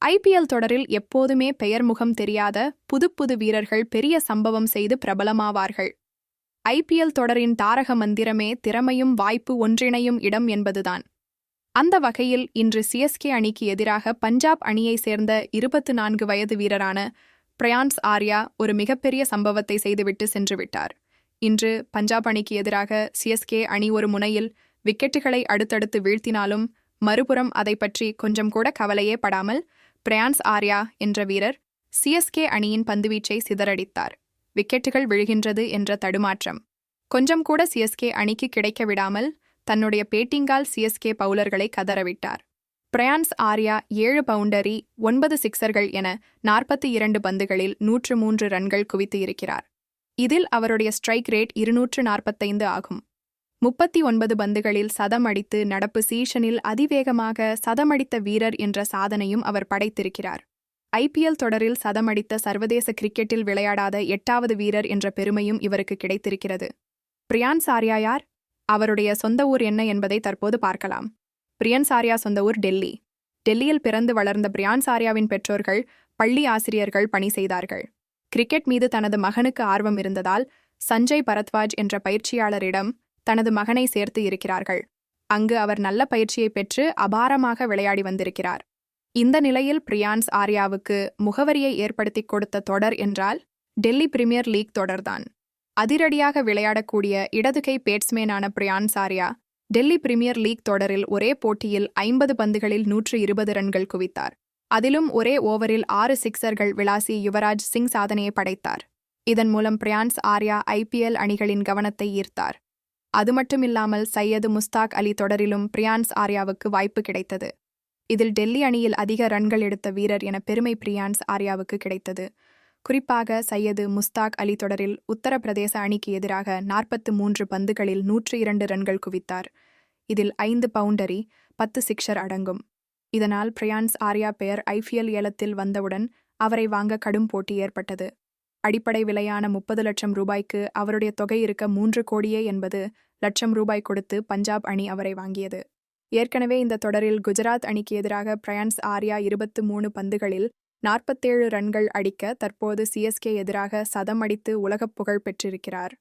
IPL தொடரில் எப்போதுமே பெயர் முகம் தெரியாத புது வீரர்கள் பெரிய சம்பவம் செய்து பிரபலமாவார்கள். ஐபிஎல் தொடரின் தாரக மந்திரமே திறமையும் வாய்ப்பு ஒன்றிணையும் இடம் என்பதுதான். அந்த வகையில் இன்று சிஎஸ்கே அணிக்கு எதிராக பஞ்சாப் அணியைச் சேர்ந்த 24 வயது வீரரான பிரயான்ஸ் ஆர்யா ஒரு மிகப்பெரிய சம்பவத்தை செய்துவிட்டு சென்றுவிட்டார். இன்று பஞ்சாப் அணிக்கு எதிராக சிஎஸ்கே அணி ஒரு முனையில் விக்கெட்டுகளை அடுத்தடுத்து வீழ்த்தினாலும் மறுபுறம் அதை பற்றி கொஞ்சம் கூட கவலையே படாமல் பிரயான்ஸ் ஆர்யா என்ற வீரர் சிஎஸ்கே அணியின் பந்துவீச்சை சிதறடித்தார். விக்கெட்டுகள் விழுகின்றது என்ற தடுமாற்றம் கொஞ்சம் கூட சிஎஸ்கே அணிக்கு கிடைக்க விடாமல் தன்னுடைய பேட்டிங்கால் சிஎஸ்கே பவுலர்களை கதறவிட்டார். பிரயான்ஸ் ஆர்யா 7 பவுண்டரி 9 சிக்சர்கள் என 42 பந்துகளில் 103 ரன்கள் குவித்து இருக்கிறார். இதில் அவருடைய ஸ்ட்ரைக் ரேட் 245 ஆகும். 39 பந்துகளில் சதம் அடித்து நடப்பு சீசனில் அதிவேகமாக சதமடித்த வீரர் என்ற சாதனையும் அவர் படைத்திருக்கிறார். ஐபிஎல் தொடரில் சதமடித்த சர்வதேச கிரிக்கெட்டில் விளையாடாத 8வது வீரர் என்ற பெருமையும் இவருக்கு கிடைத்திருக்கிறது. பிரயான்ஸ் ஆர்யா யார்? அவருடைய சொந்த ஊர் என்ன என்பதை தற்போது பார்க்கலாம். பிரயான்ஸ் ஆர்யா சொந்த ஊர் டெல்லி. டெல்லியில் பிறந்து வளர்ந்த பிரயான்ஸ் ஆர்யாவின் பெற்றோர்கள் பள்ளி ஆசிரியர்கள் பணி செய்தார்கள். கிரிக்கெட் மீது தனது மகனுக்கு ஆர்வம் இருந்ததால் சஞ்சய் பரத்வாஜ் என்ற பயிற்சியாளரிடம் தனது மகனை சேர்த்து இருக்கிறார்கள். அங்கு அவர் நல்ல பயிற்சியை பெற்று அபாரமாக விளையாடி வந்திருக்கிறார். இந்த நிலையில் பிரயான்ஸ் ஆர்யாவுக்கு முகவரியை ஏற்படுத்தி கொடுத்த தொடர் என்றால் டெல்லி பிரீமியர் லீக் தொடர்தான். அதிரடியாக விளையாடக்கூடிய இடதுகை பேட்ஸ்மேனான பிரயான்ஸ் ஆர்யா டெல்லி பிரீமியர் லீக் தொடரில் ஒரே போட்டியில் 50 பந்துகளில் 120 ரன்கள் குவித்தார். அதிலும் ஒரே ஓவரில் 6 சிக்சர்கள் விளாசி யுவராஜ் சிங் சாதனையை படைத்தார். இதன் மூலம் பிரயான்ஸ் ஆர்யா ஐபிஎல் அணிகளின் கவனத்தை ஈர்த்தார். அது மட்டுமில்லாமல் சையது முஸ்தாக் அலி தொடரிலும் பிரயான்ஸ் ஆர்யாவுக்கு வாய்ப்பு கிடைத்தது. இதில் டெல்லி அணியில் அதிக ரன்கள் எடுத்த வீரர் என பெருமை பிரயான்ஸ் ஆர்யாவுக்கு கிடைத்தது. குறிப்பாக சையது முஸ்தாக் அலி தொடரில் உத்தரப்பிரதேச அணிக்கு எதிராக 43 பந்துகளில் 102 ரன்கள் குவித்தார். இதில் 5 பவுண்டரி 10 சிக்சர் அடங்கும். இதனால் பிரயான்ஸ் ஆர்யா பெயர் ஐபிஎல் ஏலத்தில் வந்தவுடன் அவரை வாங்க கடும் போட்டி ஏற்பட்டது. அடிப்படை விலையான 30 லட்சம் ரூபாய்க்கு அவருடைய தொகை இருக்க 3 கோடியே 80 லட்சம் ரூபாய் கொடுத்து பஞ்சாப் அணி அவரை வாங்கியது. ஏற்கனவே இந்த தொடரில் குஜராத் அணிக்கு எதிராக பிரயான்ஸ் ஆர்யா 23 பந்துகளில் 47 ரன்கள் அடிக்க தற்போது சிஎஸ்கே எதிராக சதம் அடித்து உலகப் புகழ் பெற்றிருக்கிறார்.